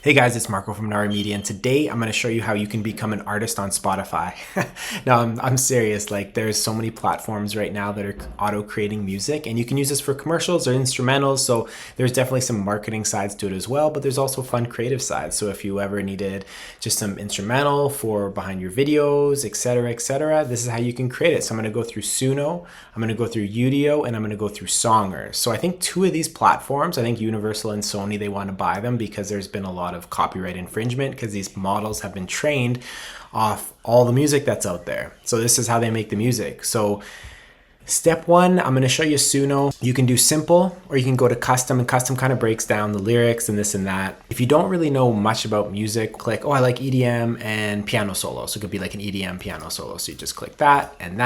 Hey guys, it's Marco from Nari Media, and today I'm going to show you how you can become an artist on Spotify. No, I'm serious. Like, there's so many platforms right now that are auto-creating music, and you can use this for commercials or instrumentals, so there's definitely some marketing sides to it as well, but there's also fun creative sides. So if you ever needed just some instrumental for behind your videos, etc., this is how you can create it. So I'm going to go through Suno, I'm going to go through Udio, and I'm going to go through Songers. So I think two of these platforms, I think Universal and Sony, they want to buy them because there's been a lot of copyright infringement because these models have been trained off all the music that's out there. So this is how they make the music. So step one, I'm going to show you Suno. You can do simple or you can go to custom, and custom kind of breaks down the lyrics and this and that. If you don't really know much about music, click, oh, I like EDM and piano solo. So it could be like an EDM piano solo. So you just click that, and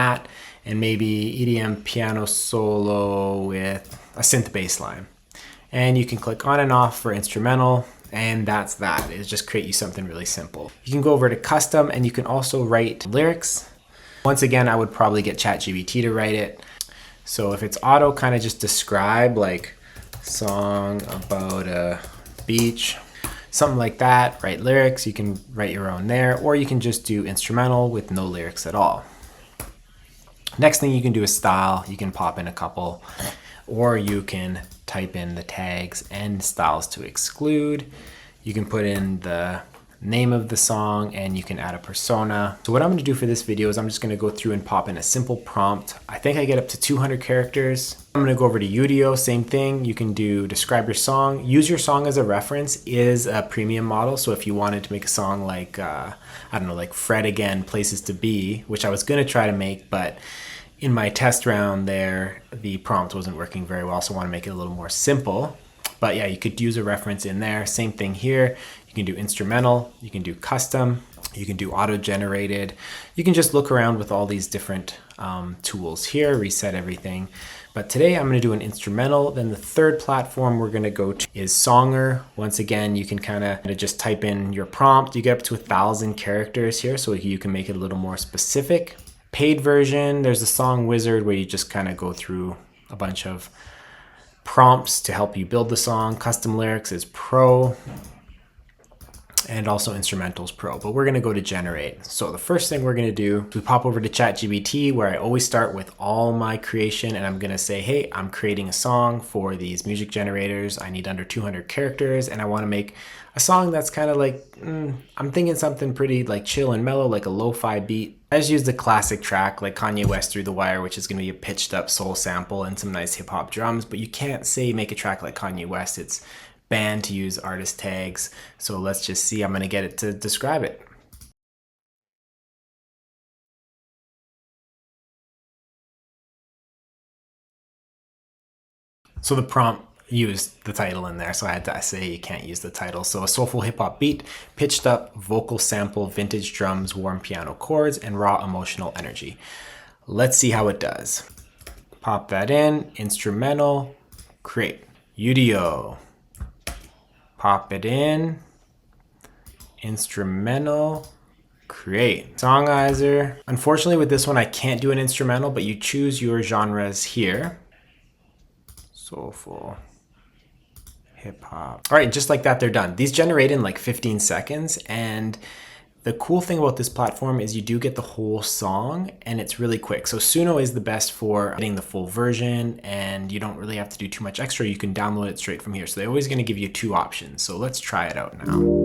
maybe EDM piano solo with a synth bass line. And you can click on and off for instrumental. And that's that. It'll just create you something really simple. You can go over to custom and you can also write lyrics. Once again, I would probably get ChatGPT to write it. So if it's auto, kind of just describe like song about a beach, something like that. Write lyrics, you can write your own there, or you can just do instrumental with no lyrics at all. Next thing you can do is style. You can pop in a couple, or you can type in the tags and styles to exclude. You can put in the name of the song and you can add a persona. So what I'm going to do for this video is I'm just going to go through and pop in a simple prompt. I think I get up to 200 characters. I'm going to go over to Udio, same thing. You can do describe your song. Use your song as a reference is a premium model. So if you wanted to make a song like, I don't know, like Fred Again, Places to Be, which I was going to try to make, but in my test round there, the prompt wasn't working very well, so I want to make it a little more simple. But yeah, you could use a reference in there. Same thing here. You can do instrumental, you can do custom, you can do auto-generated. You can just look around with all these different tools here, reset everything. But today I'm going to do an instrumental. Then the third platform we're going to go to is Songer. Once again, you can kind of just type in your prompt. You get up to 1,000 characters here, so you can make it a little more specific. Paid version, there's a song wizard where you just kind of go through a bunch of prompts to help you build the song. Custom lyrics is pro, and also instrumentals pro, but we're going to go to generate. So the first thing we're going to do is we pop over to ChatGPT, where I always start with all my creation, and I'm going to say, hey, I'm creating a song for these music generators. I need under 200 characters, and I want to make a song that's kind of like, I'm thinking something pretty like chill and mellow, like a lo-fi beat. I just used a classic track like Kanye West Through the Wire, which is going to be a pitched up soul sample and some nice hip hop drums, but you can't say make a track like Kanye West. It's banned to use artist tags. So let's just see, I'm going to get it to describe it. So the prompt used the title in there, so I had to say you can't use the title. So a soulful hip hop beat, pitched up vocal sample, vintage drums, warm piano chords, and raw emotional energy. Let's see how it does. Pop that in, instrumental, create. Udio. Pop it in, instrumental, create. Songizer. Unfortunately with this one I can't do an instrumental, but you choose your genres here. Soulful, hip hop. All right, just like that, they're done. These generate in like 15 seconds, and the cool thing about this platform is you do get the whole song and it's really quick. So Suno is the best for getting the full version, and you don't really have to do too much extra. You can download it straight from here. So they're always going to give you two options. So let's try it out now.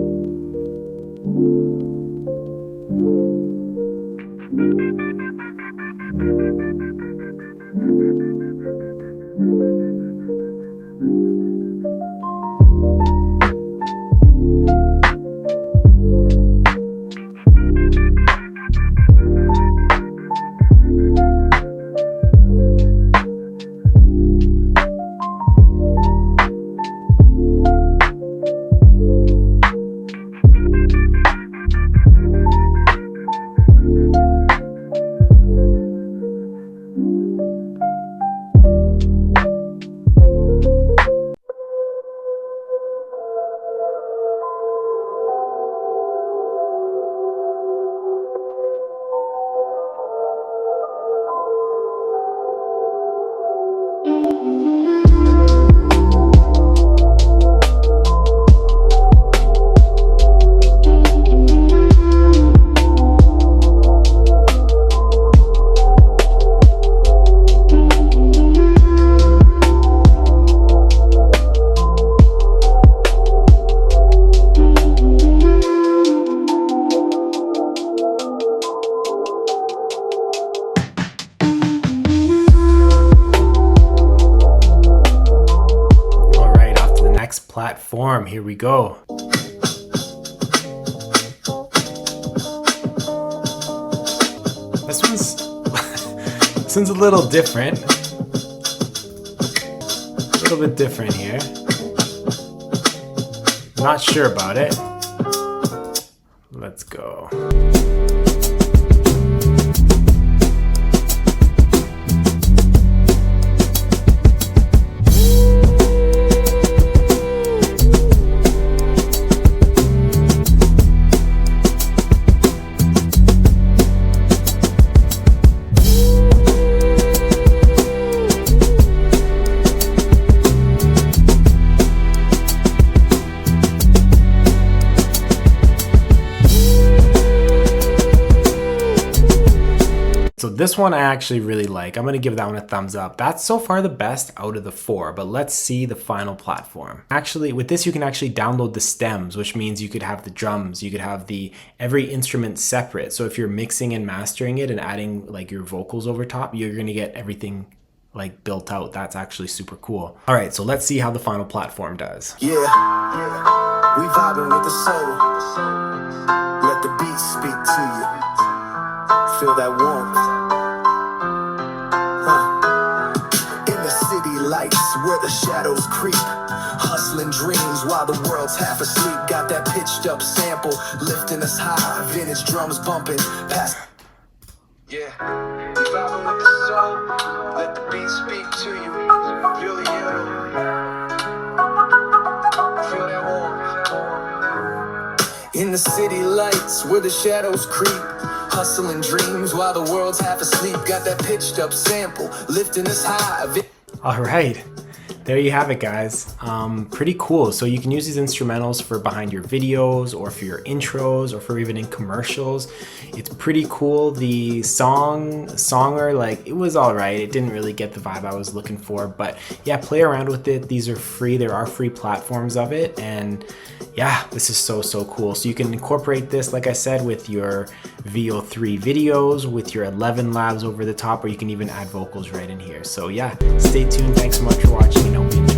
platform. Here we go. This one's a little different. A little bit different here. Not sure about it. Let's go. So this one I actually really like. I'm gonna give that one a thumbs up. That's so far the best out of the 4, but let's see the final platform. Actually, with this you can actually download the stems, which means you could have the drums, you could have every instrument separate. So if you're mixing and mastering it and adding like your vocals over top, you're gonna get everything like built out. That's actually super cool. All right, so let's see how the final platform does. Yeah, we vibing with the soul. Let the beat speak to you. Feel that warmth. In the city lights where the shadows creep, hustling dreams while the world's half asleep. Got that pitched up sample lifting us high, vintage drums bumping past. Yeah, we vibing with the soul. Let the beat speak to you. Feel you. Feel that warmth. In the city lights where the shadows creep, hustling dreams while the world's half asleep. Got that pitched up sample lifting us high. All right, there you have it, guys. Pretty cool. So you can use these instrumentals for behind your videos or for your intros or for even in commercials. It's pretty cool. The songer, like, it was all right. It didn't really get the vibe I was looking for, but yeah, play around with it. These are free. There are free platforms of it, and yeah, this is so cool. So you can incorporate this, like I said, with your VO3 videos, with your 11 labs over the top, or you can even add vocals right in here. So yeah, stay tuned. Thanks so much for watching, and hope you enjoyed.